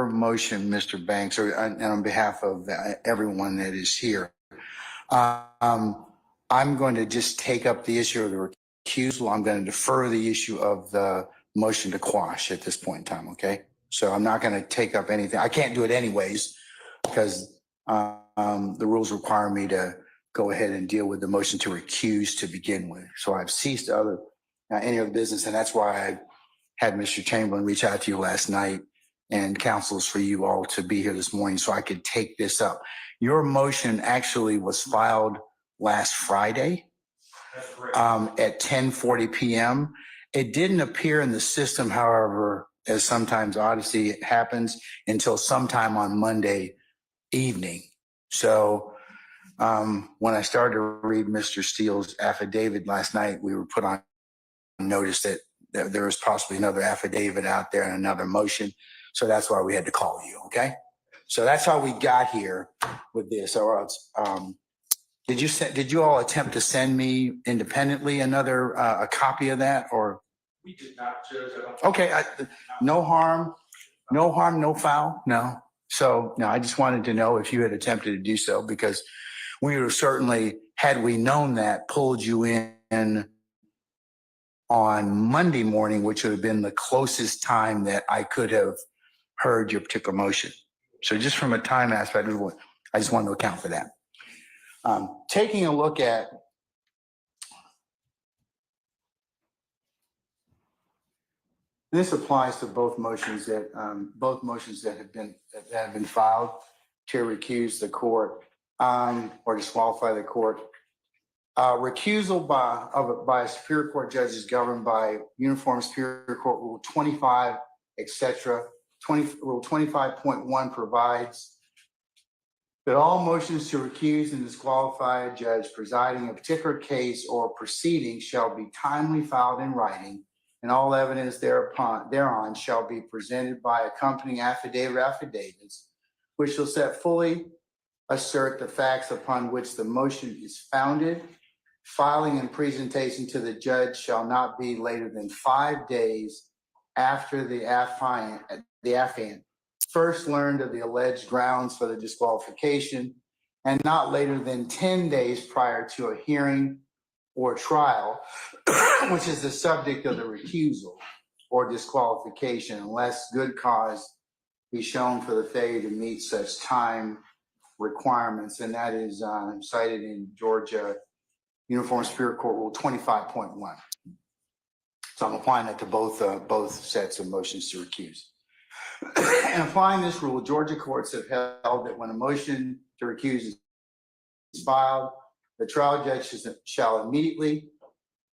motion, Mr. Banks, and on behalf of everyone that is here, I'm going to just take up the issue of the recusal. I'm going to defer the issue of the motion to quash at this point in time, okay? So I'm not going to take up anything. I can't do it anyways because the rules require me to go ahead and deal with the motion to recuse to begin with. So I've ceased any other business, and that's why I had Mr. Chamberlain reach out to you last night and counsels for you all to be here this morning so I could take this up. Your motion actually was filed last Friday at 10:40 p.m. It didn't appear in the system, however, as sometimes Odyssey happens, until sometime on Monday evening. So when I started to read Mr. Steele's affidavit last night, we were put on notice that there was possibly another affidavit out there and another motion. So that's why we had to call you, okay? So that's how we got here with this. Or else, did you all attempt to send me independently a copy of that, or? We did not, Judge. Okay, no harm, no foul, no. So no, I just wanted to know if you had attempted to do so, because we would have certainly, had we known that, pulled you in on Monday morning, which would have been the closest time that I could have heard your particular motion. So just from a time aspect, I just wanted to account for that. Taking a look at this applies to both motions that have been filed to recuse the court or disqualify the court. Recusal by a Superior Court judge is governed by Uniform Superior Court Rule 25, etc. Rule 25.1 provides that all motions to recuse and disqualify a judge presiding a particular case or proceeding shall be timely filed in writing, and all evidence thereon shall be presented by accompanying affidavits, which shall set fully assert the facts upon which the motion is founded. Filing and presentation to the judge shall not be later than 5 days after the affiant first learned of the alleged grounds for the disqualification, and not later than 10 days prior to a hearing or trial, which is the subject of the recusal or disqualification, unless good cause be shown for the failure to meet such time requirements. And that is cited in Georgia Uniform Superior Court Rule 25.1. So I'm applying that to both sets of motions to recuse. And applying this rule, Georgia courts have held that when a motion to recuse is filed, the trial judge shall immediately,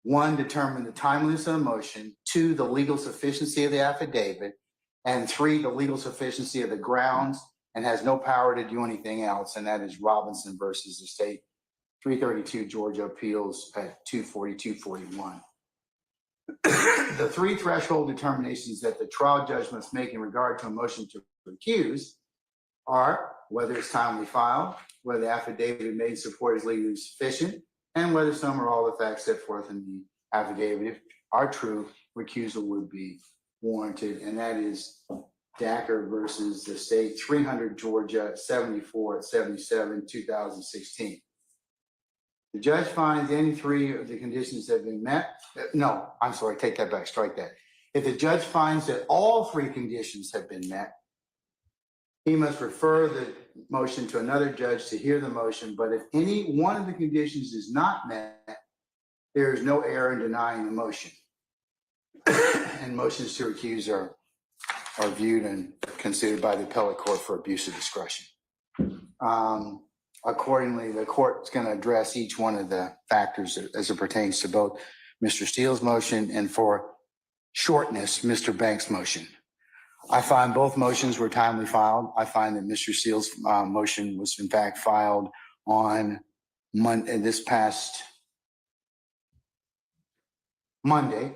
1, determine the timeliness of the motion, 2, the legal sufficiency of the affidavit, and 3, the legal sufficiency of the grounds, and has no power to do anything else. And that is Robinson versus the state, 332 Georgia Appeals at 242-41. The 3 threshold determinations that the trial judge must make in regard to a motion to recuse are whether it's timely filed, whether the affidavit made in support is legally sufficient, and whether some or all the facts set forth in the affidavit are true, recusal would be warranted. And that is Dacker versus the state, 300 Georgia 74-77, 2016. The judge finds any 3 of the conditions have been met. No, I'm sorry, take that back, strike that. If the judge finds that all 3 conditions have been met, he must refer the motion to another judge to hear the motion. But if any one of the conditions is not met, there is no error in denying the motion. And motions to recuse are viewed and considered by the appellate court for abuse of discretion. Accordingly, the court is going to address each one of the factors as it pertains to both Mr. Steele's motion and, for shortness, Mr. Banks' motion. I find both motions were timely filed. I find that Mr. Steele's motion was in fact filed on this past Monday,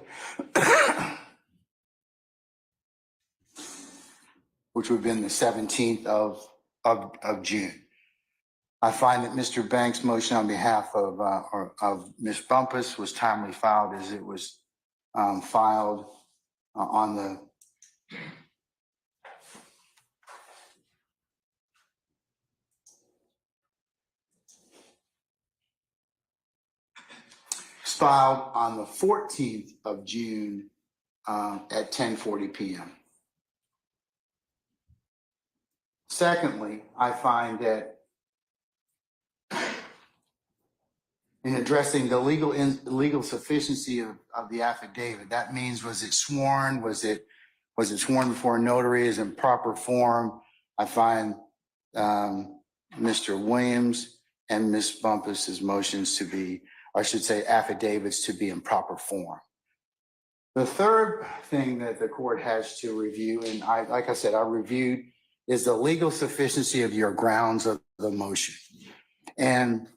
which would have been the 17th of June. I find that Mr. Banks' motion on behalf of Ms. Bumpus was timely filed, as it was filed on the filed on the 14th of June at 10:40 p.m. Secondly, I find that in addressing the legal sufficiency of the affidavit, that means, was it sworn? Was it sworn before a notary? Is in proper form? I find Mr. Williams and Ms. Bumpus's motions to be, or I should say affidavits, to be in proper form. The third thing that the court has to review, and like I said, I reviewed, is the legal sufficiency of your grounds of the motion. And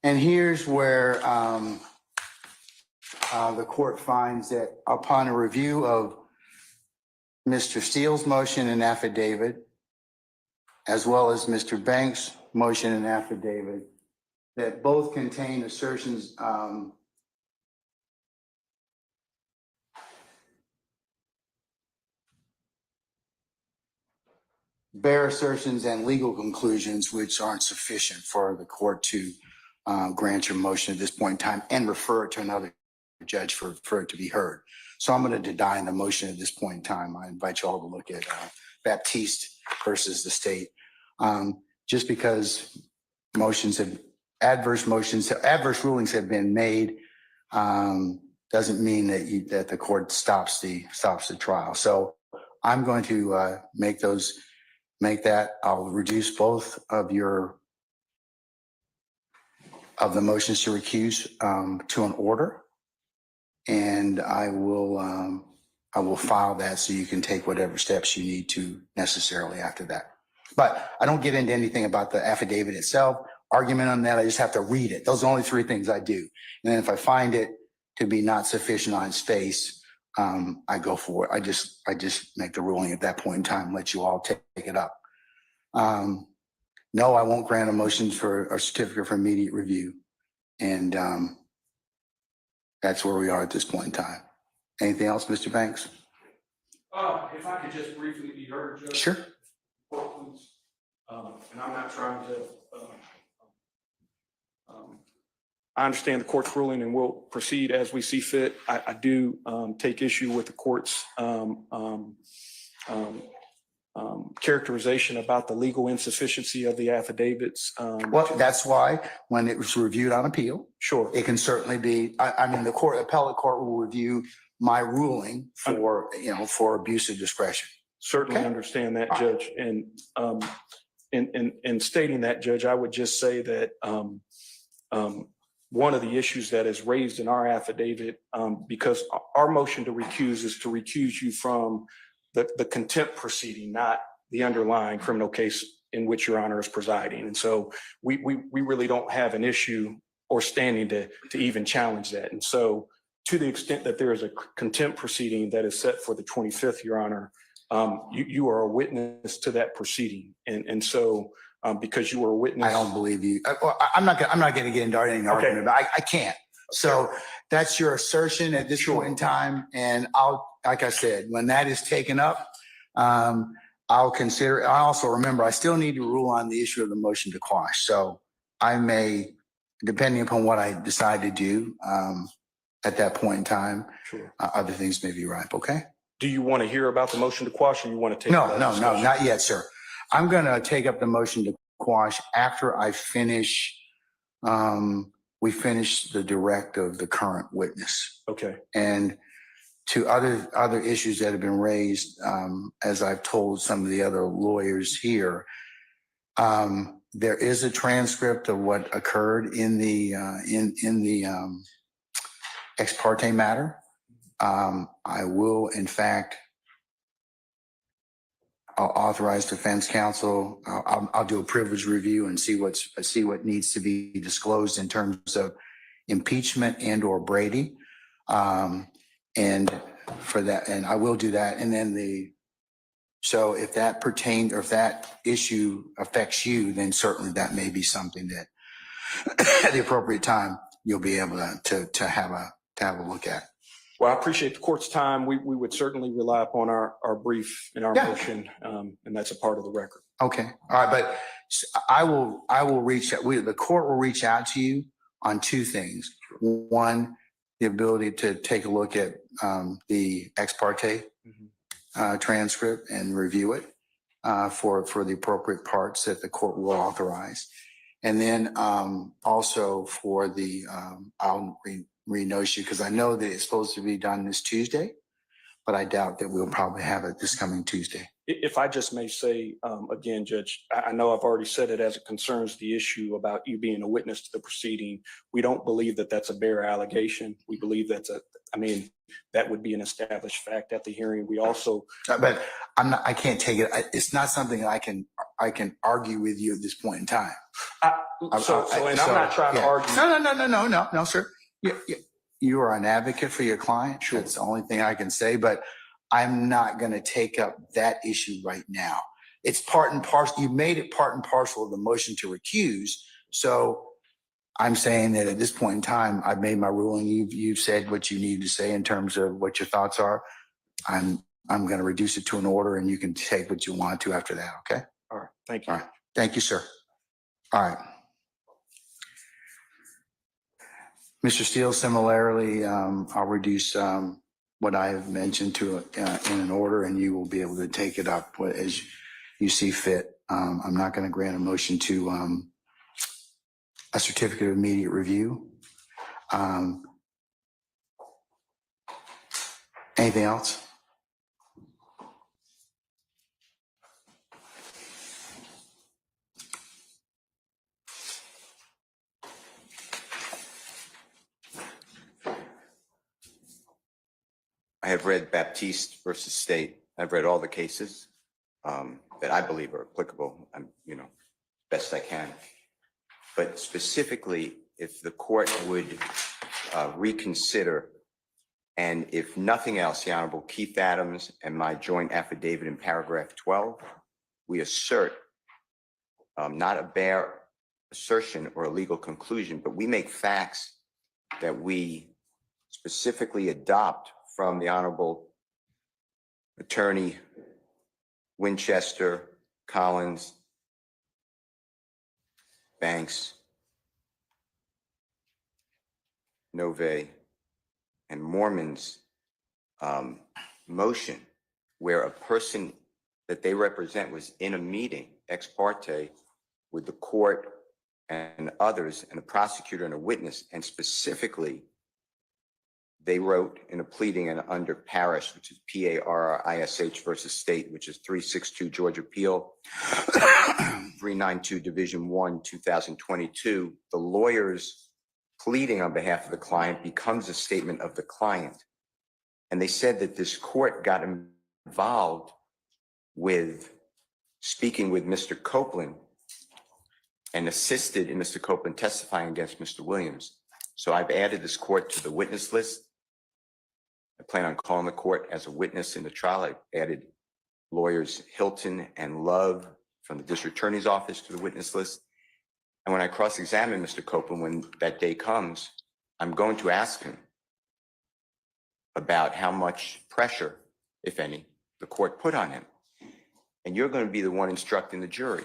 here's where the court finds that upon a review of Mr. Steele's motion and affidavit, as well as Mr. Banks' motion and affidavit, that both contain assertions bare assertions and legal conclusions which aren't sufficient for the court to grant your motion at this point in time and refer it to another judge for it to be heard. So I'm going to deny the motion at this point in time. I invite you all to look at Baptiste versus the state. Just because adverse rulings have been made doesn't mean that the court stops the trial. So I'm going to make that. I'll reduce both of the motions to recuse to an order, and I will file that so you can take whatever steps you need to necessarily after that. But I don't get into anything about the affidavit itself, argument on that. I just have to read it. Those are the only three things I do. And then if I find it to be not sufficient on its face, I go for it. I just make the ruling at that point in time, let you all take it up. No, I won't grant a motion for a certificate for immediate review. And that's where we are at this point in time. Anything else, Mr. Banks? If I could just briefly be heard, Judge. Sure. Please. And I'm not trying to, I understand the court's ruling and we'll proceed as we see fit. I do take issue with the court's characterization about the legal insufficiency of the affidavits. Well, that's why when it was reviewed on appeal, sure, it can certainly be. I mean, the appellate court will review my ruling for abuse of discretion. Certainly understand that, Judge. And in stating that, Judge, I would just say that one of the issues that is raised in our affidavit, because our motion to recuse is to recuse you from the contempt proceeding, not the underlying criminal case in which Your Honor is presiding. And so we really don't have an issue or standing to even challenge that. And so to the extent that there is a contempt proceeding that is set for the 25th, Your Honor, you are a witness to that proceeding. And so because you are a witness. I don't believe you. I'm not going to get into any argument, but I can't. So that's your assertion at this point in time. And like I said, when that is taken up, I'll consider it. I also remember I still need to rule on the issue of the motion to quash. So I may, depending upon what I decide to do at that point in time, sure, other things may be ripe. Okay. Do you want to hear about the motion to quash, or you want to take? No, not yet, sir. I'm going to take up the motion to quash after I finish. We finish the direct of the current witness. Okay. And to other issues that have been raised, as I've told some of the other lawyers here, there is a transcript of what occurred in the ex parte matter. I will, in fact, I'll authorize defense counsel. I'll do a privilege review and see what needs to be disclosed in terms of impeachment and/or Brady. And for that, and I will do that. And then so if that pertains, or if that issue affects you, then certainly that may be something that at the appropriate time you'll be able to have a look at. Well, I appreciate the court's time. We would certainly rely upon our brief and our Yeah. motion, and that's a part of the record. Okay, all right, but I will reach out, the court will reach out to you on two things. One, the ability to take a look at the ex parte transcript and review it for the appropriate parts that the court will authorize. And then also for the, I'll re-notice you because I know that it's supposed to be done this Tuesday, but I doubt that we'll probably have it this coming Tuesday. If I just may say, again, Judge, I know I've already said it as it concerns the issue about you being a witness to the proceeding. We don't believe that that's a bare allegation. We believe that's that would be an established fact at the hearing. We also, but I can't take it. It's not something I can argue with you at this point in time. I'm not trying to argue. No, sir. You are an advocate for your client. Sure. That's the only thing I can say, but I'm not going to take up that issue right now. It's part and parcel. You made it part and parcel of the motion to recuse. So I'm saying that at this point in time, I've made my ruling. You've said what you need to say in terms of what your thoughts are. I'm going to reduce it to an order, and you can take what you want to after that. Okay. All right. Thank you. All right. Thank you, sir. All right. Mr. Steele, similarly, I'll reduce what I have mentioned to in an order, and you will be able to take it up as you see fit. I'm not going to grant a motion to a certificate of immediate review. Anything else? I have read Baptiste versus State. I've read all the cases that I believe are applicable. I'm, best I can. But specifically, if the court would reconsider, and if nothing else, the Honorable Keith Adams and my joint affidavit in paragraph 12, we assert not a bare assertion or a legal conclusion, but we make facts that we specifically adopt from the Honorable Attorney Winchester, Collins, Banks, Nove, and Mormon's motion, where a person that they represent was in a meeting ex parte with the court and others, and a prosecutor and a witness, and specifically they wrote in a pleading and under Parish, which is P-A-R-R-I-S-H versus State, which is 362 Georgia Appeal, 392 Division 1, 2022. The lawyer's pleading on behalf of the client becomes a statement of the client. And they said that this court got involved with speaking with Mr. Copeland and assisted in Mr. Copeland testifying against Mr. Williams. So I've added this court to the witness list. I plan on calling the court as a witness in the trial. I added lawyers Hilton and Love from the district attorney's office to the witness list. And when I cross-examine Mr. Copeland, when that day comes, I'm going to ask him about how much pressure, if any, the court put on him. And you're going to be the one instructing the jury.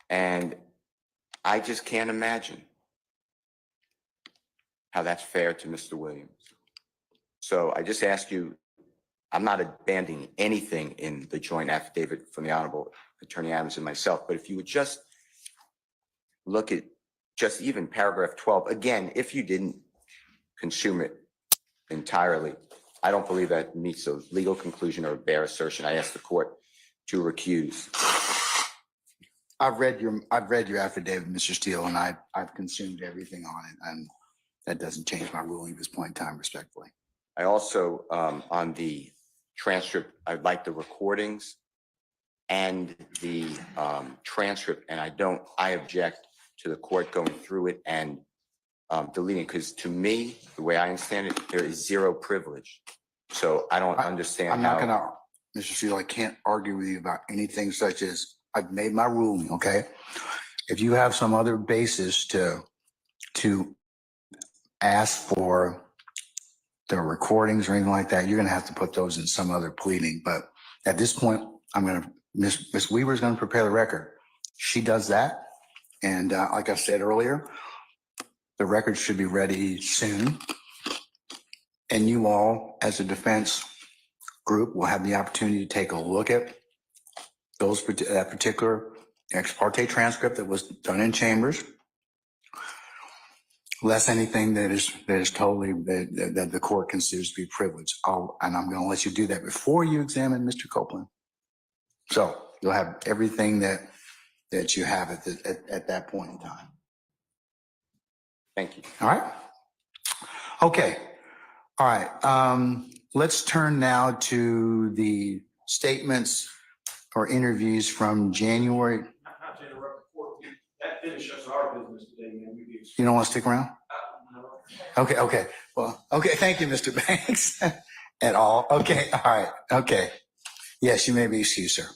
And I just can't imagine how that's fair to Mr. Williams. So I just ask you, I'm not abandoning anything in the joint affidavit from the Honorable Attorney Adams and myself, but if you would just look at just even paragraph 12, again, if you didn't consume it entirely, I don't believe that meets a legal conclusion or a bare assertion. I ask the court to recuse. I've read your affidavit, Mr. Steele, and I've consumed everything on it, and that doesn't change my ruling at this point in time, respectfully. I also, on the transcript, I'd like the recordings and the transcript, and I object to the court going through it and deleting, because to me, the way I understand it, there is zero privilege. So I don't understand I'm not gonna, Mr. Steele, I can't argue with you about anything such as I've made my ruling, okay? If you have some other basis to ask for there are recordings or anything like that, you're gonna have to put those in some other pleading. But at this point, Miss Weaver's gonna prepare the record. She does that. And like I said earlier, the record should be ready soon. And you all, as a defense group, will have the opportunity to take a look at that particular ex parte transcript that was done in chambers, less anything that is totally that the court considers to be privileged. And I'm going to let you do that before you examine Mr. Copeland. So you'll have everything that you have at that point in time. Thank you. All right. Okay. All right. Let's turn now to the statements or interviews from January. Not to interrupt the court, that finishes our business today, man. You don't want to stick around? Okay. Well, okay. Thank you, Mr. Banks. At all. Okay. All right. Okay. Yes, you may be excused, sir.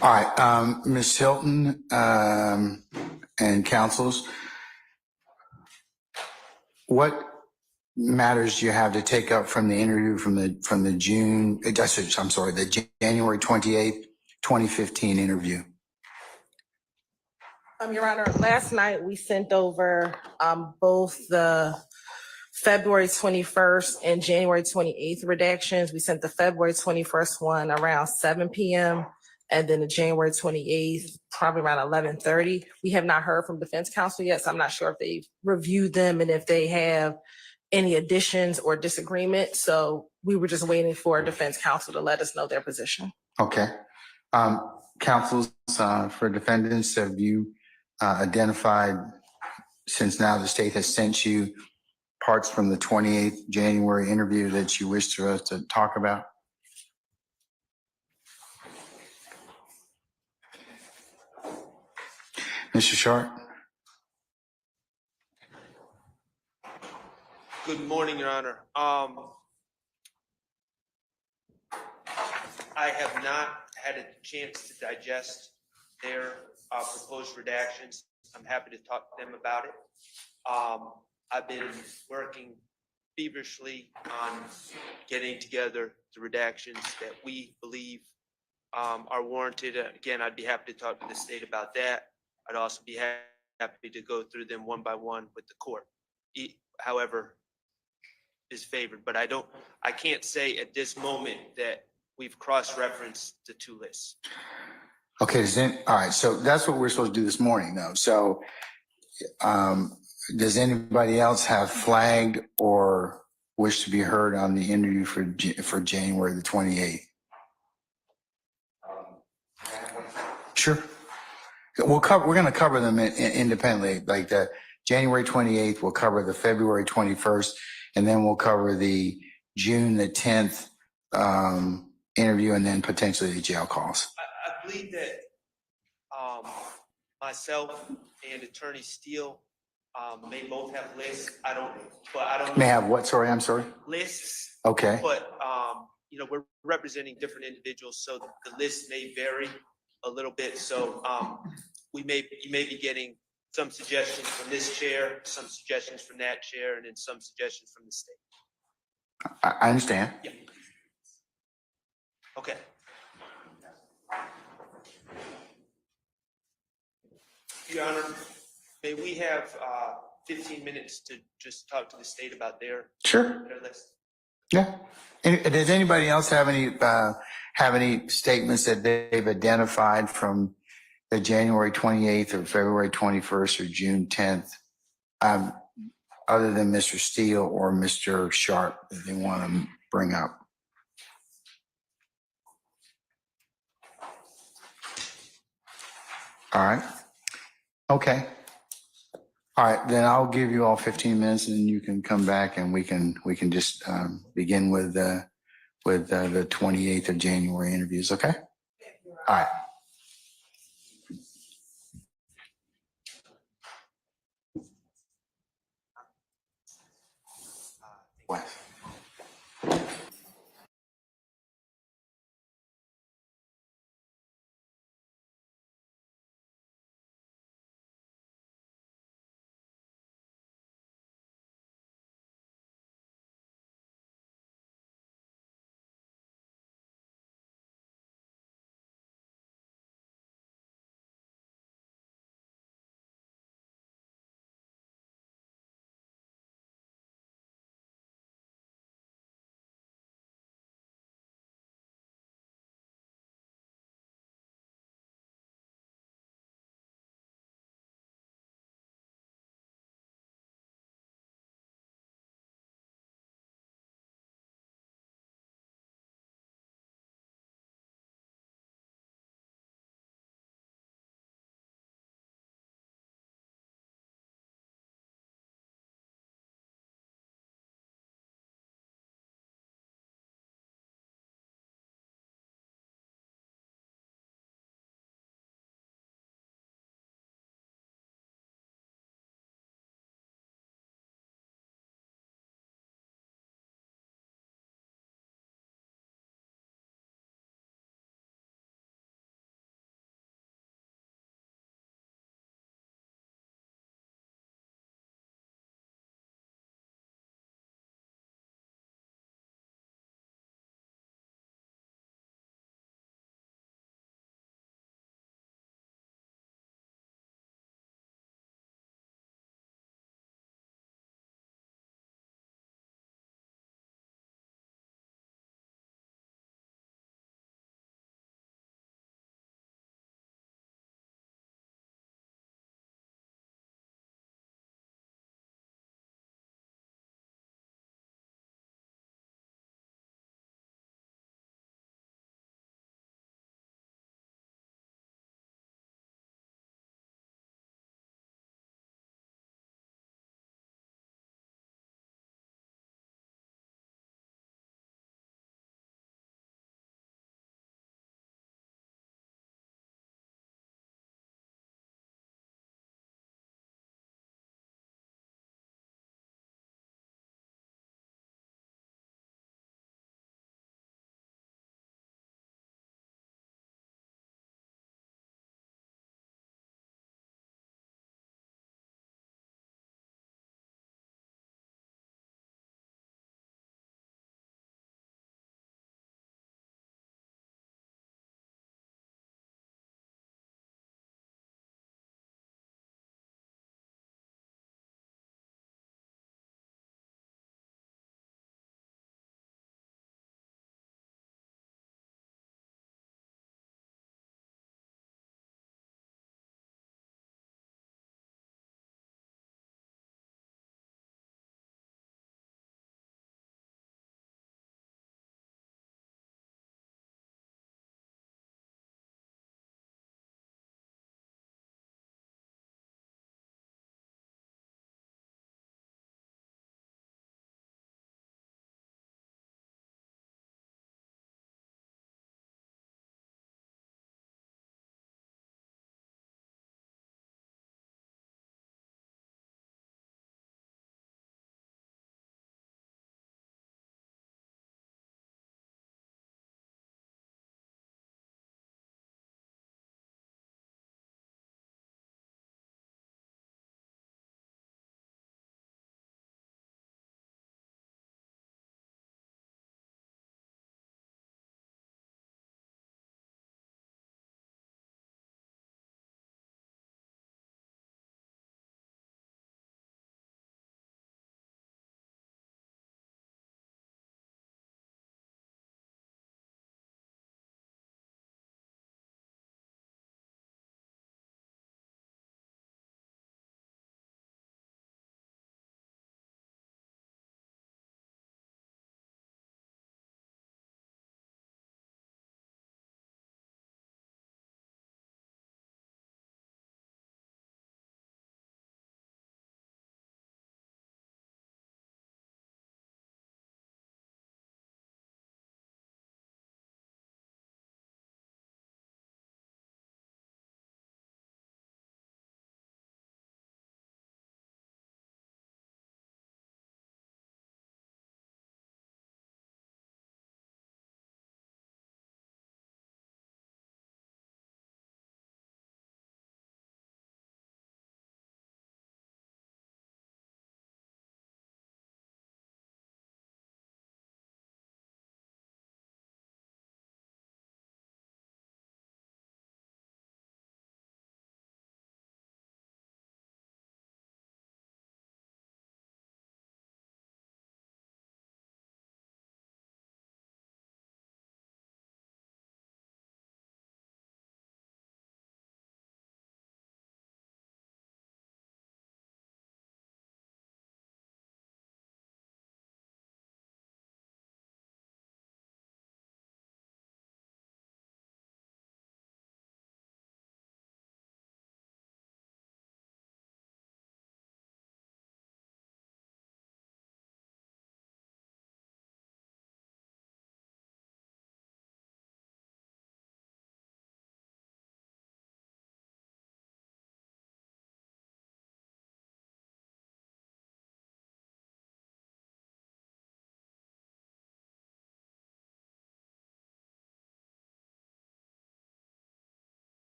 All right, Ms. Hilton and counsels, what matters do you have to take up from the interview from the January 28th, 2015 interview? Your Honor, last night we sent over both the February 21st and January 28th redactions. We sent the February 21st one around 7 p.m. and then the January 28th, probably around 11:30. We have not heard from defense counsel yet, so I'm not sure if they've reviewed them and if they have any additions or disagreement. So we were just waiting for defense counsel to let us know their position. Okay. Counsels for defendants, have you identified, since now the state has sent you parts from the 28th January interview that you wish to talk about? Mr. Sharp? Good morning, Your Honor. I have not had a chance to digest their proposed redactions. I'm happy to talk to them about it. I've been working feverishly on getting together the redactions that we believe are warranted. Again, I'd be happy to talk to the state about that. I'd also be happy to go through them one by one with the court, however is favored. But I can't say at this moment that we've cross-referenced the two lists. Okay, all right, so that's what we're supposed to do this morning, though. So does anybody else have flagged or wish to be heard on the interview for January the 28th? Sure. We're going to cover them independently. Like the January 28th, we'll cover the February 21st, and then we'll cover the June the 10th interview, and then potentially the jail calls. I believe that myself and Attorney Steele may both have lists. I don't May have what? Sorry, I'm sorry. Lists. Okay. But we're representing different individuals, so the list may vary a little bit. So you may be getting some suggestions from this chair, some suggestions from that chair, and then some suggestions from the state. I understand. Yeah. Okay. Your Honor, may we have 15 minutes to just talk to the state about their list? Yeah. Does anybody else have any statements that they've identified from the January 28th or February 21st or June 10th, other than Mr. Steele or Mr. Sharp, that they want to bring up? All right. Okay. All right, then I'll give you all 15 minutes and then you can come back and we can just begin with with the 28th of January interviews, okay? All right. Wes.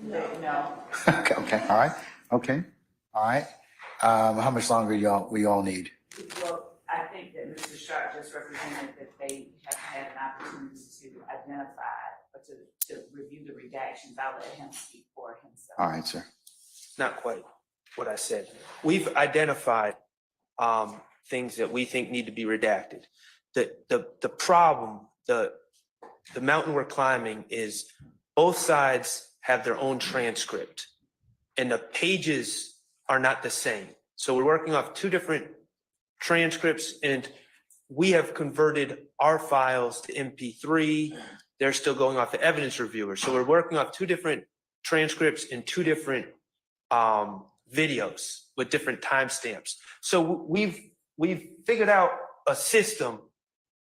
No. Okay, all right, okay, all right. How much longer we all need? Well, I think that Mr. Sharp just represented that they have had an opportunity to identify or to review the redactions. I'll let him speak for himself. All right, sir. Not quite what I said. We've identified things that we think need to be redacted. The problem, the mountain we're climbing is both sides have their own transcript and the pages are not the same. So we're working off two different transcripts and we have converted our files to MP3. They're still going off the evidence reviewer. So we're working off two different transcripts and two different videos with different timestamps. So we've figured out a system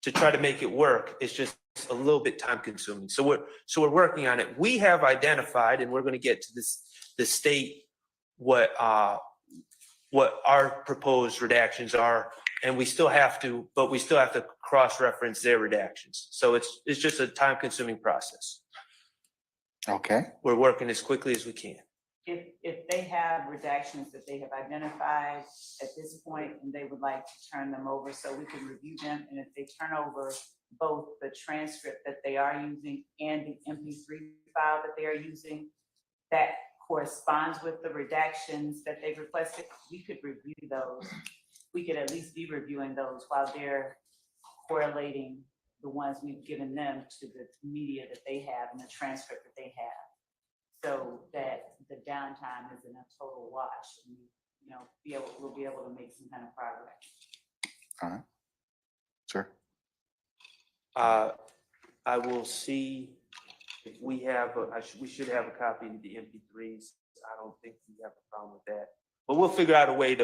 to try to make it work. It's just a little bit time consuming. So we're working on it. We have identified, and we're going to get to the state what our proposed redactions are, and we still have to cross-reference their redactions. So it's just a time consuming process. Okay, We're working as quickly as we can. If they have redactions that they have identified at this point and they would like to turn them over so we can review them, and if they turn over both the transcript that they are using and the MP3 file that they are using, that corresponds with the redactions that they requested, we could review those. We could at least be reviewing those while they're correlating the ones we've given them to the media that they have and the transcript that they have, so that the downtime isn't a total wash, and we'll be able to make some kind of progress. all right, sir. I will see if we have, we should have a copy of the MP3s. I don't think we have a problem with that, but we'll figure out a way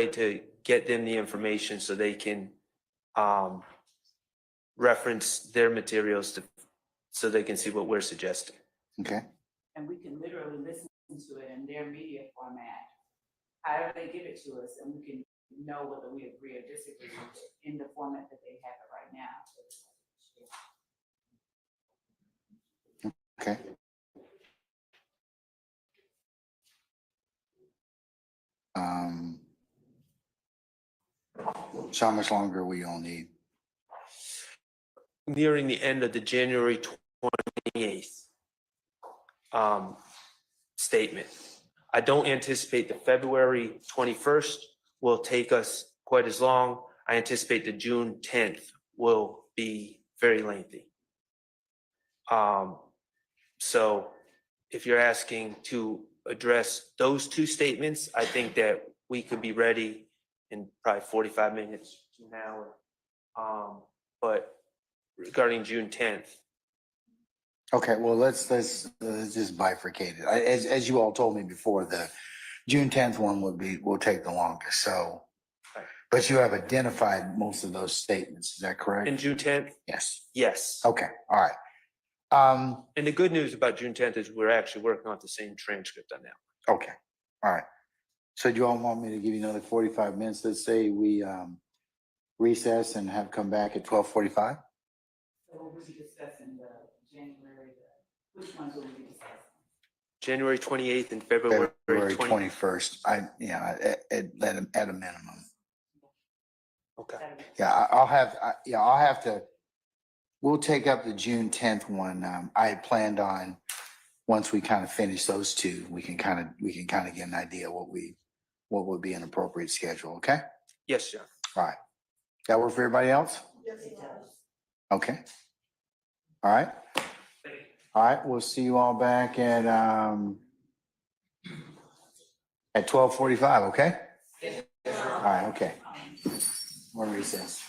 to get them the information so they can reference their materials so they can see what we're suggesting. Okay, And we can literally listen to it in their media format, however they give it to us, and we can know whether we agree or disagree with it in the format that they have it right now. okay. So how much longer we all need? Nearing the end of the January 28th statement. I don't anticipate the February 21st will take us quite as long. I anticipate the June 10th will be very lengthy. So if you're asking to address those two statements, I think that we could be ready in probably 45 minutes to an hour. But regarding June 10th, Okay, well, let's just bifurcate it. As you all told me before, the June 10th one will take the longest, so. Right. But you have identified most of those statements, is that correct? in June 10th, Yes, yes. okay, all right. And the good news about June 10th is we're actually working on the same transcript on that. Okay, all right. So do you all want me to give you another 45 minutes? Let's say we recess and have come back at 12:45? So we'll be discussing the January, which ones will we be discussing? January 28th and February February 20th. 21st, at a minimum. Okay. Yeah, I'll have to, we'll take up the June 10th one. I had planned on, once we kind of finish those two, we can kind of get an idea what would be an appropriate schedule, okay? Yes, John. All right. That work for everybody else? Yes, it does. Okay. All right. All right, we'll see you all back at 12:45, okay? All right, okay. We're recess.